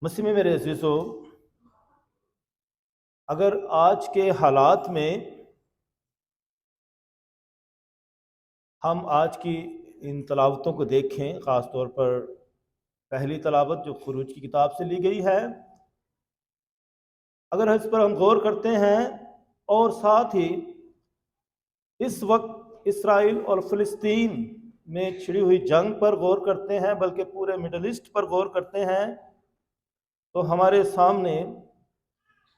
مسیح میں میرے عزیزو، اگر آج کے حالات میں ہم آج کی ان تلاوتوں کو دیکھیں، خاص طور پر پہلی تلاوت جو خروج کی کتاب سے لی گئی ہے، اگر اس پر ہم غور کرتے ہیں اور ساتھ ہی اس وقت اسرائیل اور فلسطین میں چھڑی ہوئی جنگ پر غور کرتے ہیں، بلکہ پورے مڈل ایسٹ پر غور کرتے ہیں، تو ہمارے سامنے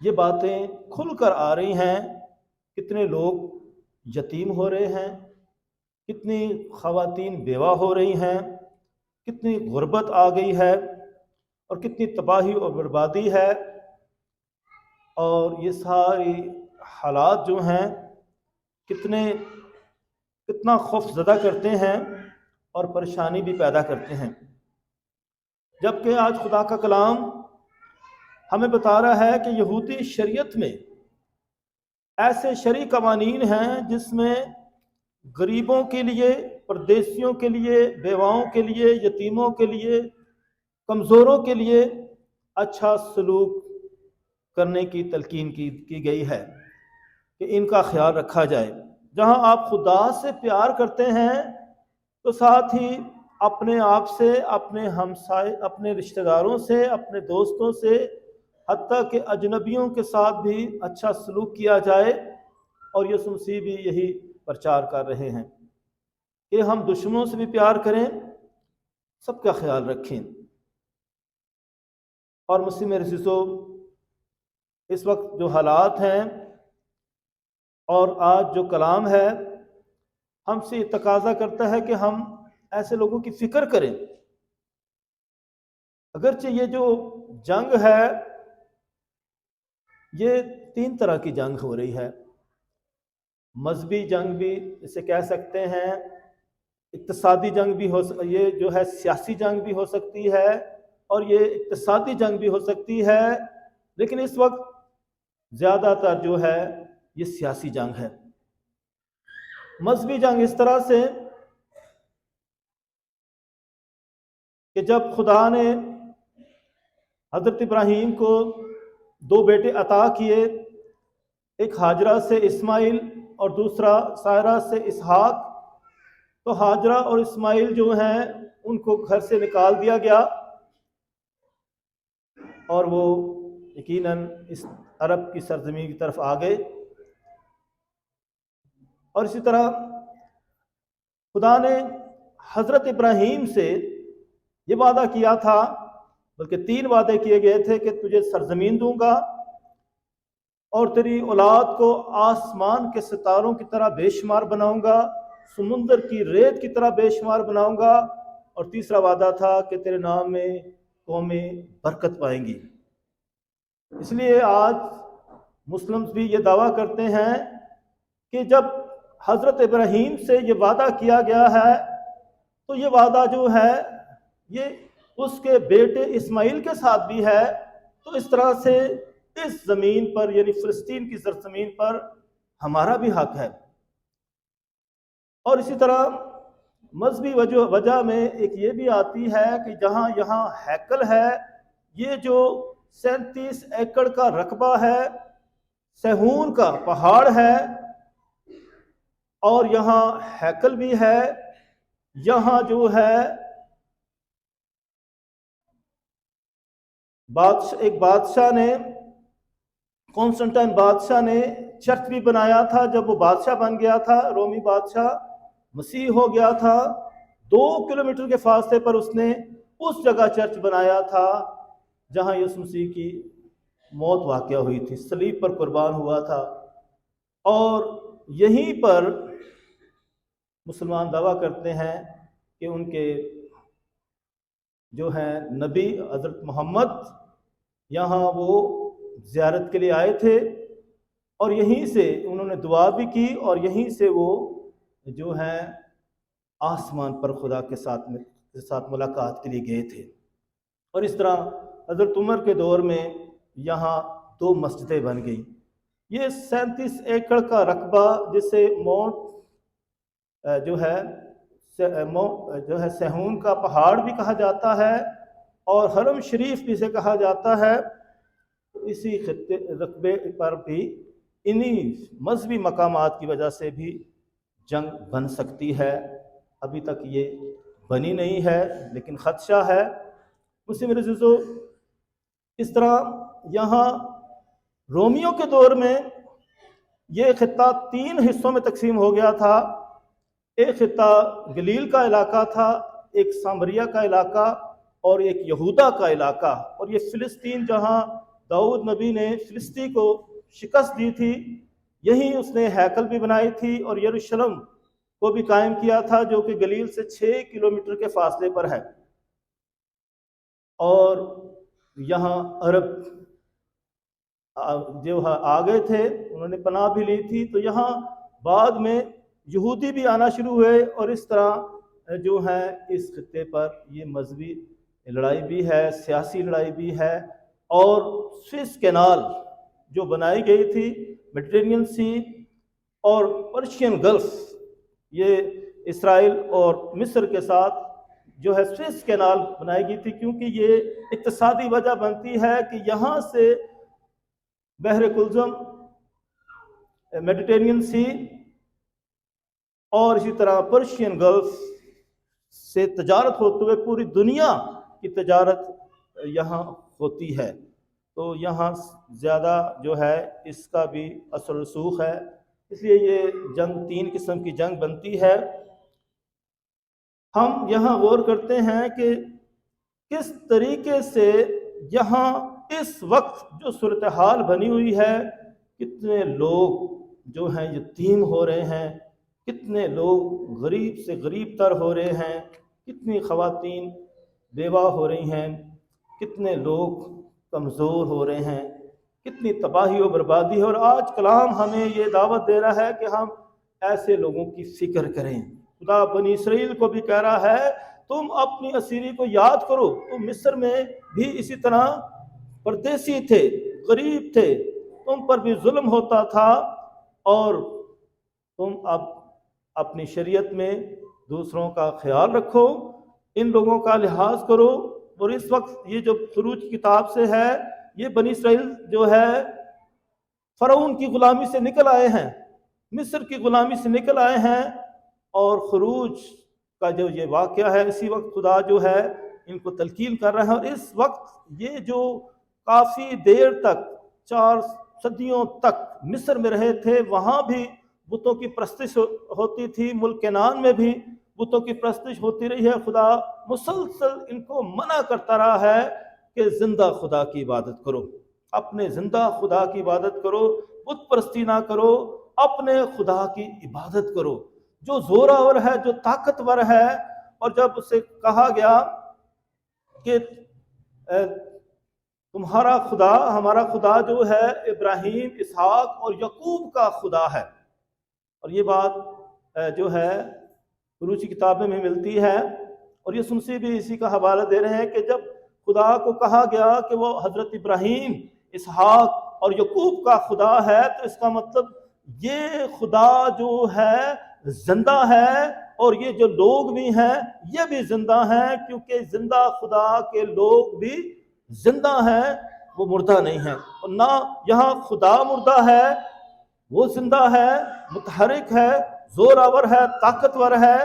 یہ باتیں کھل کر آ رہی ہیں۔ کتنے لوگ یتیم ہو رہے ہیں، کتنی خواتین بیوہ ہو رہی ہیں، کتنی غربت آ گئی ہے، اور کتنی تباہی اور بربادی ہے، اور یہ ساری حالات جو ہیں کتنا خوف زدہ کرتے ہیں اور پریشانی بھی پیدا کرتے ہیں۔ جبکہ آج خدا کا کلام ہمیں بتا رہا ہے کہ یہودی شریعت میں ایسے شرعی قوانین ہیں جس میں غریبوں کے لیے، پردیسیوں کے لیے، بیواؤں کے لیے، یتیموں کے لیے، کمزوروں کے لیے اچھا سلوک کرنے کی تلقین کی گئی ہے کہ ان کا خیال رکھا جائے۔ جہاں آپ خدا سے پیار کرتے ہیں تو ساتھ ہی اپنے آپ سے، اپنے ہمسائے، اپنے رشتہ داروں سے، اپنے دوستوں سے، حتیٰ کہ اجنبیوں کے ساتھ بھی اچھا سلوک کیا جائے۔ اور یسوع مسیح بھی یہی پرچار کر رہے ہیں کہ ہم دشمنوں سے بھی پیار کریں، سب کا خیال رکھیں۔ اور مسیح میرے عزیزو، اس وقت جو حالات ہیں اور آج جو کلام ہے ہم سے یہ تقاضا کرتا ہے کہ ہم ایسے لوگوں کی فکر کریں۔ اگرچہ یہ جو جنگ ہے یہ 3 طرح کی جنگ ہو رہی ہے۔ مذہبی جنگ بھی اسے کہہ سکتے ہیں، اقتصادی جنگ بھی یہ جو ہے سیاسی جنگ بھی ہو سکتی ہے، اور یہ اقتصادی جنگ بھی ہو سکتی ہے، لیکن اس وقت زیادہ تر جو ہے یہ سیاسی جنگ ہے۔ مذہبی جنگ اس طرح سے کہ جب خدا نے حضرت ابراہیم کو 2 بیٹے عطا کیے، ایک ہاجرہ سے اسماعیل اور دوسرا سارہ سے اسحاق، تو ہاجرہ اور اسماعیل جو ہیں ان کو گھر سے نکال دیا گیا، اور وہ یقیناً اس عرب کی سرزمین کی طرف آ گئے۔ اور اسی طرح خدا نے حضرت ابراہیم سے یہ وعدہ کیا تھا، بلکہ 3 وعدے کیے گئے تھے کہ تجھے سرزمین دوں گا، اور تیری اولاد کو آسمان کے ستاروں کی طرح بے شمار بناؤں گا، سمندر کی ریت کی طرح بے شمار بناؤں گا، اور تیسرا وعدہ تھا کہ تیرے نام میں قومیں برکت پائیں گی۔ اس لیے آج مسلم بھی یہ دعویٰ کرتے ہیں کہ جب حضرت ابراہیم سے یہ وعدہ کیا گیا ہے تو یہ وعدہ جو ہے یہ اس کے بیٹے اسماعیل کے ساتھ بھی ہے، تو اس طرح سے اس زمین پر یعنی فلسطین کی سرزمین پر ہمارا بھی حق ہے۔ اور اسی طرح مذہبی وجہ میں ایک یہ بھی آتی ہے کہ جہاں یہاں ہیکل ہے، یہ جو 37 ایکڑ کا رقبہ ہے، سہون کا پہاڑ ہے، اور یہاں ہیکل بھی ہے، یہاں جو ہے ایک بادشاہ نے، کانسٹنٹائن بادشاہ نے چرچ بھی بنایا تھا۔ جب وہ بادشاہ بن گیا تھا، رومی بادشاہ مسیح ہو گیا تھا، 2 کلومیٹر کے فاصلے پر اس نے اس جگہ چرچ بنایا تھا جہاں یسوع مسیح کی موت واقع ہوئی تھی، صلیب پر قربان ہوا تھا۔ اور یہیں پر مسلمان دعویٰ کرتے ہیں کہ ان کے جو ہیں نبی حضرت محمد یہاں وہ زیارت کے لیے آئے تھے، اور یہیں سے انہوں نے دعا بھی کی، اور یہیں سے وہ جو ہیں آسمان پر خدا کے ساتھ ملاقات کے لیے گئے تھے۔ اور اس طرح حضرت عمر کے دور میں یہاں 2 مسجدیں بن گئیں۔ یہ 37 ایکڑ کا رقبہ جسے مونٹ جو ہے سہون کا پہاڑ بھی کہا جاتا ہے، اور حرم شریف بھی سے کہا جاتا ہے، اسی خطے رقبے پر بھی انہی مذہبی مقامات کی وجہ سے بھی جنگ بن سکتی ہے۔ ابھی تک یہ بنی نہیں ہے لیکن خدشہ ہے۔ مسلم عزیزو، اس طرح یہاں رومیوں کے دور میں یہ خطہ 3 حصوں میں تقسیم ہو گیا تھا۔ ایک خطہ گلیل کا علاقہ تھا، ایک سامریہ کا علاقہ اور ایک یہودا کا علاقہ، اور یہ فلسطین جہاں داؤد نبی نے فلسطین کو شکست دی تھی، یہیں اس نے ہیکل بھی بنائی تھی اور یروشلم کو بھی قائم کیا تھا، جو کہ گلیل سے 6 کلومیٹر کے فاصلے پر ہے۔ اور یہاں عرب جو آگے تھے انہوں نے پناہ بھی لی تھی، تو یہاں بعد میں یہودی بھی آنا شروع ہوئے، اور اس طرح جو ہے اس خطے پر یہ مذہبی لڑائی بھی ہے، سیاسی لڑائی بھی ہے۔ اور سوئس کینال جو بنائی گئی تھی، میڈیٹرینین سی اور پرشین گلف، یہ اسرائیل اور مصر کے ساتھ جو ہے سوئس کینال بنائی گئی تھی، کیونکہ یہ اقتصادی وجہ بنتی ہے کہ یہاں سے بحر کلزم، میڈیٹرینین سی اور اسی طرح پرشین گلف سے تجارت ہوتے ہوئے پوری دنیا کی تجارت یہاں ہوتی ہے۔ تو یہاں زیادہ جو ہے اس کا بھی اثر رسوخ ہے، اس لیے یہ جنگ 3 قسم کی جنگ بنتی ہے۔ ہم یہاں غور کرتے ہیں کہ کس طریقے سے یہاں اس وقت جو صورتحال بنی ہوئی ہے، کتنے لوگ جو ہیں یتیم ہو رہے ہیں، کتنے لوگ غریب سے غریب تر ہو رہے ہیں، کتنی خواتین بیوہ ہو رہی ہیں، کتنے لوگ کمزور ہو رہے ہیں، کتنی تباہی و بربادی ہے۔ اور آج کلام ہمیں یہ دعوت دے رہا ہے کہ ہم ایسے لوگوں کی فکر کریں۔ خدا بنی اسرائیل کو بھی کہہ رہا ہے تم اپنی اسیری کو یاد کرو، تم مصر میں بھی اسی طرح پردیسی تھے، غریب تھے، تم پر بھی ظلم ہوتا تھا، اور تم اب اپنی شریعت میں دوسروں کا خیال رکھو، ان لوگوں کا لحاظ کرو۔ اور اس وقت یہ جو خروج کی کتاب سے ہے، یہ بنی اسرائیل جو ہے فرعون کی غلامی سے نکل آئے ہیں، مصر کی غلامی سے نکل آئے ہیں، اور خروج کا جو یہ واقعہ ہے، اسی وقت خدا جو ہے ان کو تلقین کر رہا ہے۔ اور اس وقت یہ جو کافی دیر تک 4 صدیوں تک مصر میں رہے تھے، وہاں بھی بتوں کی پرستش ہوتی تھی، ملک کنعان میں بھی بتوں کی پرستش ہوتی رہی ہے۔ خدا مسلسل ان کو منع کرتا رہا ہے کہ زندہ خدا کی عبادت کرو، اپنے زندہ خدا کی عبادت کرو، بت پرستی نہ کرو، اپنے خدا کی عبادت کرو جو زوراور ہے، جو طاقتور ہے۔ اور جب اسے کہا گیا کہ تمہارا خدا، ہمارا خدا جو ہے ابراہیم، اسحاق اور یعقوب کا خدا ہے، اور یہ بات جو ہے خروج کی کتابیں میں ملتی ہے، اور یہ سنسی بھی اسی کا حوالہ دے رہے ہیں کہ جب خدا کو کہا گیا کہ وہ حضرت ابراہیم، اسحاق اور یعقوب کا خدا ہے، تو اس کا مطلب یہ خدا جو ہے زندہ ہے، اور یہ جو لوگ بھی ہیں یہ بھی زندہ ہیں، کیونکہ زندہ خدا کے لوگ بھی زندہ ہیں، وہ مردہ نہیں ہیں۔ اور نہ یہاں خدا مردہ ہے، وہ زندہ ہے، متحرک ہے، زوراور ہے، طاقتور ہے،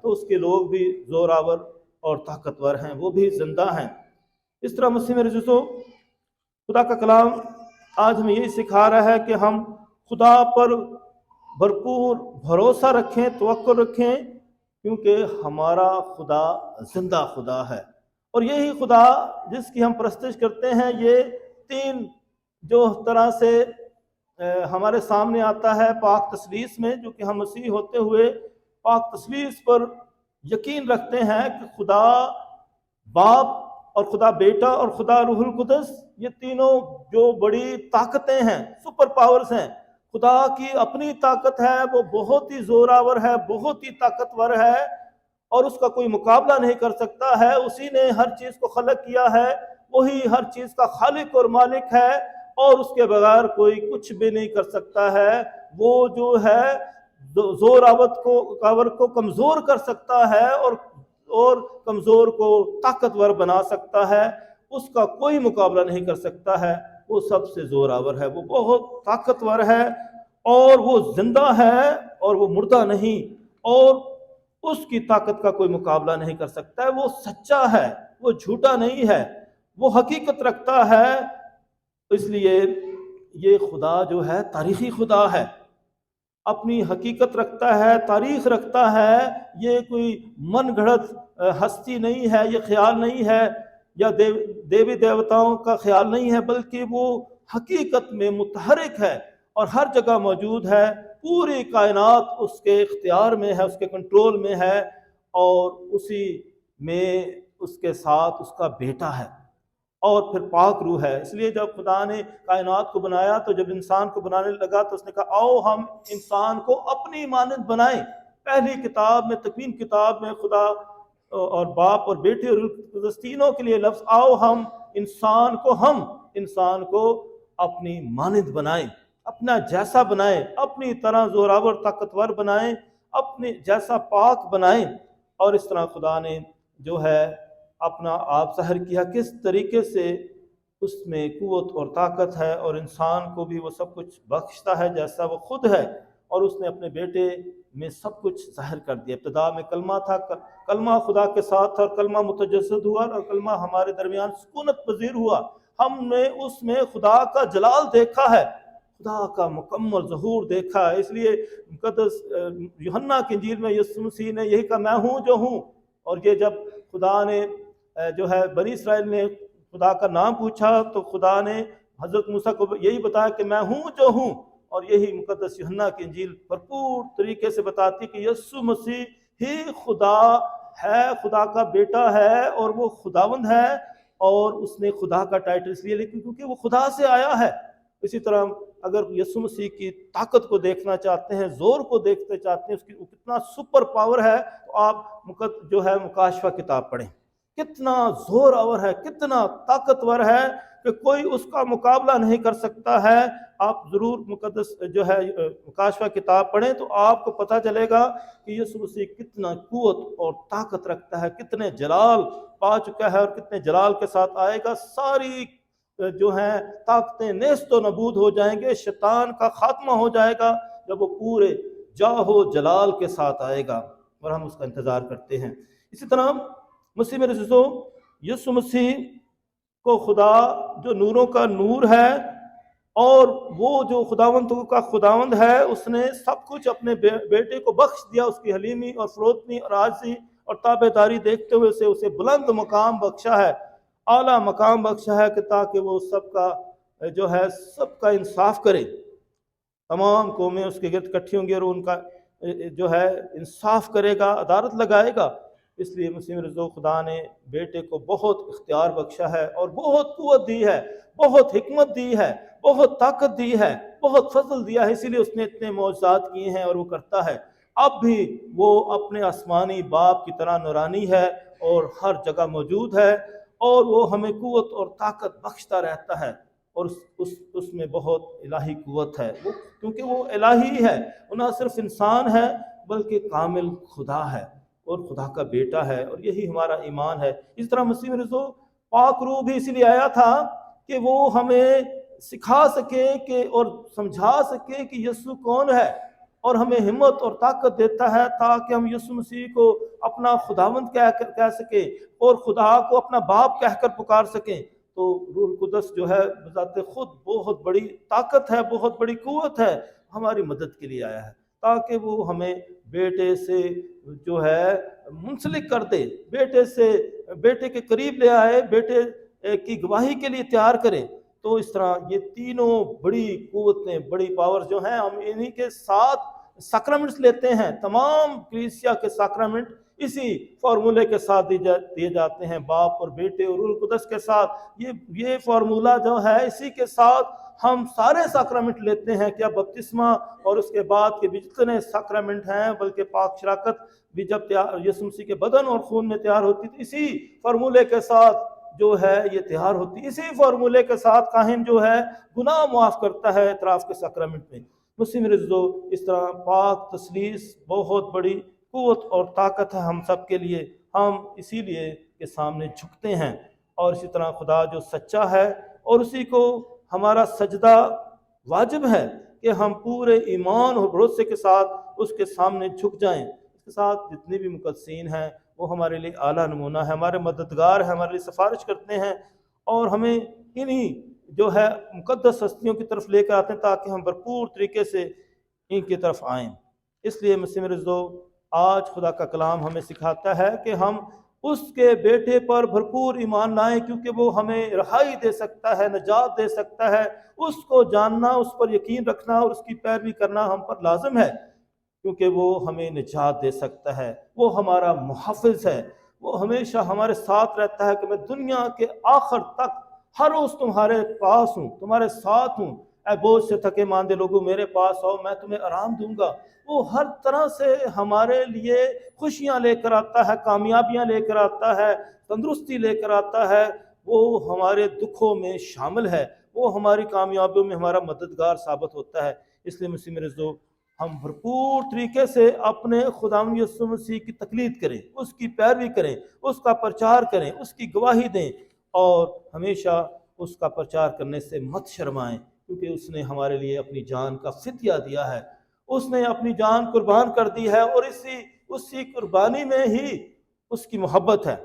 تو اس کے لوگ بھی زوراور اور طاقتور ہیں، وہ بھی زندہ ہیں۔ اس طرح مسلم عزیزو، خدا کا کلام آج ہمیں یہی سکھا رہا ہے کہ ہم خدا پر بھرپور بھروسہ رکھیں، توکل رکھیں، کیونکہ ہمارا خدا زندہ خدا ہے۔ اور یہی خدا جس کی ہم پرستش کرتے ہیں، یہ 3 جو طرح سے ہمارے سامنے آتا ہے پاک تثلیث میں، جو کہ ہم مسیح ہوتے ہوئے پاک تثلیث پر یقین رکھتے ہیں کہ خدا باپ اور خدا بیٹا اور خدا روح القدس، یہ تینوں جو بڑی طاقتیں ہیں، سپر پاورز ہیں۔ خدا کی اپنی طاقت ہے، وہ بہت ہی زوراور ہے، بہت ہی طاقتور ہے، اور اس کا کوئی مقابلہ نہیں کر سکتا ہے۔ اسی نے ہر چیز کو خلق کیا ہے، وہی ہر چیز کا خالق اور مالک ہے، اور اس کے بغیر کوئی کچھ بھی نہیں کر سکتا ہے۔ وہ جو ہے زوراور کو کمزور کر سکتا ہے، اور اور کمزور کو طاقتور بنا سکتا ہے، اس کا کوئی مقابلہ نہیں کر سکتا ہے۔ وہ سب سے زوراور ہے، وہ بہت طاقتور ہے، اور وہ زندہ ہے اور وہ مردہ نہیں، اور اس کی طاقت کا کوئی مقابلہ نہیں کر سکتا ہے۔ وہ سچا ہے، وہ جھوٹا نہیں ہے، وہ حقیقت رکھتا ہے۔ اس لیے یہ خدا جو ہے تاریخی خدا ہے، اپنی حقیقت رکھتا ہے، تاریخ رکھتا ہے۔ یہ کوئی من گھڑت ہستی نہیں ہے، یہ خیال نہیں ہے، یا دیوی دیوتاؤں کا خیال نہیں ہے، بلکہ وہ حقیقت میں متحرک ہے اور ہر جگہ موجود ہے۔ پوری کائنات اس کے اختیار میں ہے، اس کے کنٹرول میں ہے، اور اسی میں اس کے ساتھ اس کا بیٹا ہے، اور پھر پاک روح ہے۔ اس لیے جب خدا نے کائنات کو بنایا تو جب انسان کو بنانے لگا تو اس نے کہا آؤ ہم انسان کو اپنی مانند بنائیں۔ پہلی کتاب میں، تکوین کتاب میں، خدا اور باپ اور بیٹے اور روح القدس تینوں کے لیے لفظ آؤ ہم انسان کو اپنی مانند بنائیں، اپنا جیسا بنائیں، اپنی طرح زوراور طاقتور بنائیں، اپنے جیسا پاک بنائیں۔ اور اس طرح خدا نے جو ہے اپنا آپ ظاہر کیا، کس طریقے سے اس میں قوت اور طاقت ہے، اور انسان کو بھی وہ سب کچھ بخشتا ہے جیسا وہ خود ہے، اور اس نے اپنے بیٹے میں سب کچھ ظاہر کر دیا۔ ابتدا میں کلمہ تھا، کلمہ خدا کے ساتھ تھا، اور کلمہ متجسد ہوا، اور کلمہ ہمارے درمیان سکونت پذیر ہوا۔ ہم نے اس میں خدا کا جلال دیکھا ہے، خدا کا مکمل ظہور دیکھا ہے۔ اس لیے مقدس یوحنا کی انجیل میں یسوع مسیح نے یہی کہا، میں ہوں جو ہوں۔ اور یہ جب خدا نے جو ہے بنی اسرائیل نے خدا کا نام پوچھا تو خدا نے حضرت موسیٰ کو یہی بتایا کہ میں ہوں جو ہوں، اور یہی مقدس یوحنا کی انجیل بھرپور طریقے سے بتاتی کہ یسوع مسیح ہی خدا ہے، خدا کا بیٹا ہے، اور وہ خداوند ہے، اور اس نے خدا کا ٹائٹل اس لیے لکھی کیونکہ وہ خدا سے آیا ہے۔ اسی طرح اگر یسوع مسیح کی طاقت کو دیکھنا چاہتے ہیں، زور کو دیکھتے چاہتے ہیں، اس کی کتنا سپر پاور ہے، تو آپ جو ہے مکاشفہ کتاب پڑھیں۔ کتنا زور آور ہے، کتنا طاقتور ہے کہ کوئی اس کا مقابلہ نہیں کر سکتا ہے۔ آپ ضرور مقدس جو ہے مکاشفہ کتاب پڑھیں تو آپ کو پتہ چلے گا کہ یسوع مسیح کتنا قوت اور طاقت رکھتا ہے، کتنے جلال پا چکا ہے، اور کتنے جلال کے ساتھ آئے گا۔ ساری جو ہیں طاقتیں نیست و نبود ہو جائیں گے، شیطان کا خاتمہ ہو جائے گا جب وہ پورے جاہ و جلال کے ساتھ آئے گا، اور ہم اس کا انتظار کرتے ہیں۔ اسی طرح مسیح میں عزیزو، یسوع مسیح کو خدا جو نوروں کا نور ہے، اور وہ جو خداوند کا خداوند ہے، اس نے سب کچھ اپنے بیٹے کو بخش دیا۔ اس کی حلیمی اور فروتنی اور عاجزی اور تابعداری دیکھتے ہوئے اسے بلند مقام بخشا ہے، اعلیٰ مقام بخشا ہے، کہ تاکہ وہ سب کا جو ہے سب کا انصاف کرے۔ تمام قومیں اس کے گرد اکٹھی ہوں گی اور ان کا جو ہے انصاف کرے گا، عدالت لگائے گا۔ اس لیے مسیح رضو خدا نے بیٹے کو بہت اختیار بخشا ہے، اور بہت قوت دی ہے، بہت حکمت دی ہے، بہت طاقت دی ہے، بہت فضل دیا ہے۔ اسی لیے اس نے اتنے معجزات کیے ہیں، اور وہ کرتا ہے۔ اب بھی وہ اپنے آسمانی باپ کی طرح نورانی ہے اور ہر جگہ موجود ہے، اور وہ ہمیں قوت اور طاقت بخشتا رہتا ہے، اور اس میں بہت الہی قوت ہے، کیونکہ وہ الہی ہے، وہ نہ صرف انسان ہے بلکہ کامل خدا ہے اور خدا کا بیٹا ہے، اور یہی ہمارا ایمان ہے۔ اس طرح مسیح رسول پاک روح بھی اسی لیے آیا تھا کہ وہ ہمیں سکھا سکے کہ اور سمجھا سکے کہ یسوع کون ہے، اور ہمیں ہمت اور طاقت دیتا ہے تاکہ ہم یسوع مسیح کو اپنا خداوند کہہ سکیں اور خدا کو اپنا باپ کہہ کر پکار سکیں۔ تو روح القدس جو ہے بذات خود بہت بڑی طاقت ہے، بہت بڑی قوت ہے، ہماری مدد کے لیے آیا ہے تاکہ وہ ہمیں بیٹے سے جو ہے منسلک کر دے، بیٹے کے قریب لے آئے، بیٹے کی گواہی کے لیے تیار کرے۔ تو اس طرح یہ تینوں بڑی قوتیں، بڑی پاور جو ہیں، ہم انہی کے ساتھ سیکرمنٹس لیتے ہیں۔ تمام کلیسیا کے سیکرمنٹ اسی فارمولے کے ساتھ دیے جاتے ہیں، باپ اور بیٹے اور روح القدس کے ساتھ۔ یہ فارمولہ جو ہے، اسی کے ساتھ ہم سارے سیکرمنٹ لیتے ہیں، کیا بپتسمہ اور اس کے بعد کے بھی جتنے سیکرمنٹ ہیں، بلکہ پاک شراکت بھی جب یسوع مسیح کے بدن اور خون میں تیار ہوتی تھی، اسی فارمولے کے ساتھ جو ہے یہ تیار ہوتی، اسی فارمولے کے ساتھ کاہن جو ہے گناہ معاف کرتا ہے اعتراف کے سیکرمنٹ میں۔ مسلم رضو، اس طرح پاک تثلیث بہت بڑی قوت اور طاقت ہے ہم سب کے لیے، ہم اسی لیے کے سامنے جھکتے ہیں، اور اسی طرح خدا جو سچا ہے اور اسی کو ہمارا سجدہ واجب ہے کہ ہم پورے ایمان اور بھروسے کے ساتھ اس کے سامنے جھک جائیں۔ اس کے ساتھ جتنے بھی مقدسین ہیں وہ ہمارے لیے اعلیٰ نمونہ ہے، ہمارے مددگار ہیں، ہمارے لیے سفارش کرتے ہیں، اور ہمیں انہی جو ہے مقدس ہستیوں کی طرف لے کر آتے ہیں تاکہ ہم بھرپور طریقے سے ان کی طرف آئیں۔ اس لیے مسیح میرے عزیزو، آج خدا کا کلام ہمیں سکھاتا ہے کہ ہم اس کے بیٹے پر بھرپور ایمان لائیں، کیونکہ وہ ہمیں رہائی دے سکتا ہے، نجات دے سکتا ہے۔ اس کو جاننا، اس پر یقین رکھنا اور اس کی پیروی کرنا ہم پر لازم ہے، کیونکہ وہ ہمیں نجات دے سکتا ہے، وہ ہمارا محافظ ہے، وہ ہمیشہ ہمارے ساتھ رہتا ہے کہ میں دنیا کے آخر تک ہر روز تمہارے پاس ہوں، تمہارے ساتھ ہوں۔ اے بوجھ سے تھکے ماندے لوگوں، میرے پاس آؤ، میں تمہیں آرام دوں گا۔ وہ ہر طرح سے ہمارے لیے خوشیاں لے کر آتا ہے، کامیابیاں لے کر آتا ہے، تندرستی لے کر آتا ہے۔ وہ ہمارے دکھوں میں شامل ہے، وہ ہماری کامیابیوں میں ہمارا مددگار ثابت ہوتا ہے۔ اس لیے مسیح میرے عزیزو، ہم بھرپور طریقے سے اپنے خداوند یسوع مسیح کی تقلید کریں، اس کی پیروی کریں، اس کا پرچار کریں، اس کی گواہی دیں، اور ہمیشہ اس کا پرچار کرنے سے مت شرمائیں، کیونکہ اس نے ہمارے لیے اپنی جان کا فدیہ دیا ہے، اس نے اپنی جان قربان کر دی ہے، اور اسی قربانی میں ہی اس کی محبت ہے،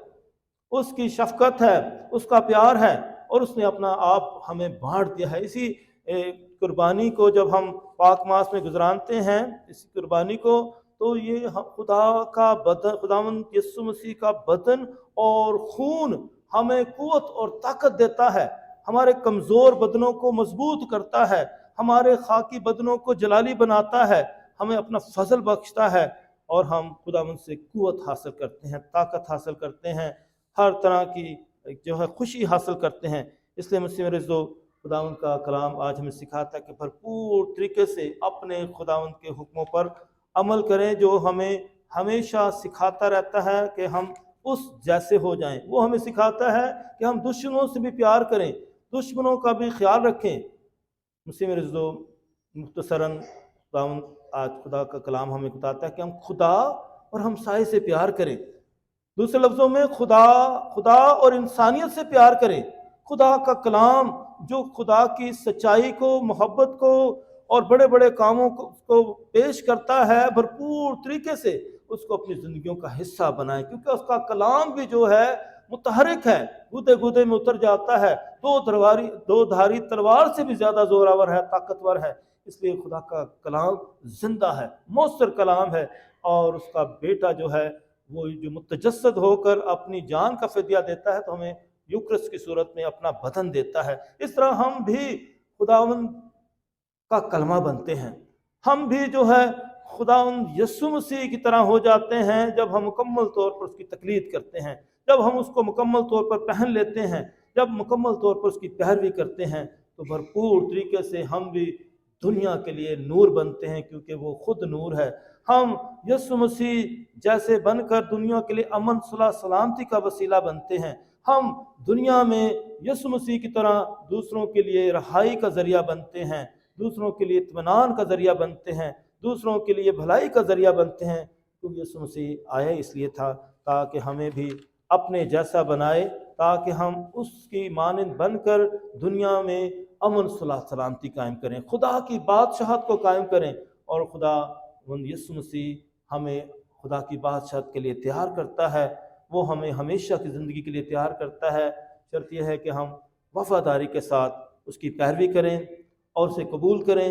اس کی شفقت ہے، اس کا پیار ہے، اور اس نے اپنا آپ ہمیں بانٹ دیا ہے۔ اسی قربانی کو جب ہم پاک ماس میں گزرانتے ہیں، اسی قربانی کو، تو یہ خدا کا بدن، خداوند یسوع مسیح کا بدن اور خون ہمیں قوت اور طاقت دیتا ہے، ہمارے کمزور بدنوں کو مضبوط کرتا ہے، ہمارے خاکی بدنوں کو جلالی بناتا ہے، ہمیں اپنا فضل بخشتا ہے، اور ہم خداوند سے قوت حاصل کرتے ہیں، طاقت حاصل کرتے ہیں، ہر طرح کی جو ہے خوشی حاصل کرتے ہیں۔ اس لیے مسیح میرے عزیزو، خداوند کا کلام آج ہمیں سکھاتا ہے کہ بھرپور طریقے سے اپنے خداوند کے حکموں پر عمل کریں، جو ہمیں ہمیشہ سکھاتا رہتا ہے کہ ہم اس جیسے ہو جائیں۔ وہ ہمیں سکھاتا ہے کہ ہم دشمنوں سے بھی پیار کریں، دشمنوں کا بھی خیال رکھیں۔ مسیح میرے عزیزو، مختصراً خداوند آج خدا کا کلام ہمیں بتاتا ہے کہ ہم خدا اور ہمسائے سے پیار کریں۔ دوسرے لفظوں میں خدا اور انسانیت سے پیار کریں۔ خدا کا کلام جو خدا کی سچائی کو، محبت کو اور بڑے بڑے کاموں کو پیش کرتا ہے، بھرپور طریقے سے اس کو اپنی زندگیوں کا حصہ بنائیں، کیونکہ اس کا کلام بھی جو ہے متحرک ہے، گودے گودے میں اتر جاتا ہے، دو دھاری تلوار سے بھی زیادہ زوراور ہے، طاقتور ہے۔ اس لیے خدا کا کلام زندہ ہے، مؤثر کلام ہے، اور اس کا بیٹا جو ہے وہ جو متجسد ہو کر اپنی جان کا فدیہ دیتا ہے، تو ہمیں یوکرس کی صورت میں اپنا بدن دیتا ہے۔ اس طرح ہم بھی خداوند کا کلمہ بنتے ہیں، ہم بھی جو ہے خداوند یسوع مسیح کی طرح ہو جاتے ہیں جب ہم مکمل طور پر اس کی تقلید کرتے ہیں، جب ہم اس کو مکمل طور پر پہن لیتے ہیں، جب مکمل طور پر اس کی پیروی کرتے ہیں، تو بھرپور طریقے سے ہم بھی دنیا کے لیے نور بنتے ہیں، کیونکہ وہ خود نور ہے۔ ہم یسوع مسیح جیسے بن کر دنیا کے لیے امن، صلح، سلامتی کا وسیلہ بنتے ہیں۔ ہم دنیا میں یسوع مسیح کی طرح دوسروں کے لیے رہائی کا ذریعہ بنتے ہیں، دوسروں کے لیے اطمینان کا ذریعہ بنتے ہیں، دوسروں کے لیے بھلائی کا ذریعہ بنتے ہیں، کیونکہ یسوع مسیح آیا اس لیے تھا تاکہ ہمیں بھی اپنے جیسا بنائے، تاکہ ہم اس کی مانند بن کر دنیا میں امن، صلح، سلامتی قائم کریں، خدا کی بادشاہت کو قائم کریں، اور خدا یسوع مسیح ہمیں خدا کی بادشاہت کے لیے تیار کرتا ہے، وہ ہمیں ہمیشہ کی زندگی کے لیے تیار کرتا ہے۔ شرط یہ ہے کہ ہم وفاداری کے ساتھ اس کی پیروی کریں اور اسے قبول کریں،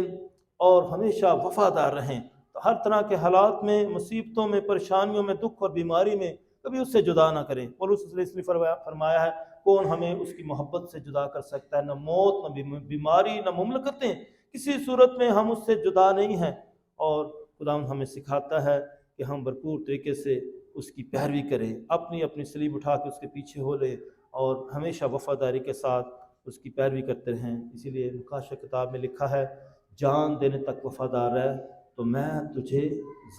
اور ہمیشہ وفادار رہیں، تو ہر طرح کے حالات میں، مصیبتوں میں، پریشانیوں میں، دکھ اور بیماری میں کبھی اس سے جدا نہ کریں۔ پولس نے فرمایا ہے، کون ہمیں اس کی محبت سے جدا کر سکتا ہے؟ نہ موت، نہ بیماری، نہ مملکتیں، کسی صورت میں ہم اس سے جدا نہیں ہیں۔ اور خدا ہمیں سکھاتا ہے کہ ہم بھرپور طریقے سے اس کی پیروی کریں، اپنی صلیب اٹھا کے اس کے پیچھے ہو لیں، اور ہمیشہ وفاداری کے ساتھ اس کی پیروی کرتے رہیں۔ اسی لیے مکاشہ کتاب میں لکھا ہے، جان دینے تک وفادار رہ تو میں تجھے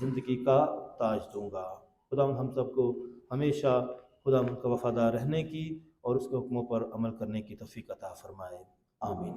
زندگی کا تاج دوں گا۔ خدا ہم سب کو ہمیشہ خدا کا وفادار رہنے کی اور اس کے حکموں پر عمل کرنے کی توفیق عطا فرمائے، آمین۔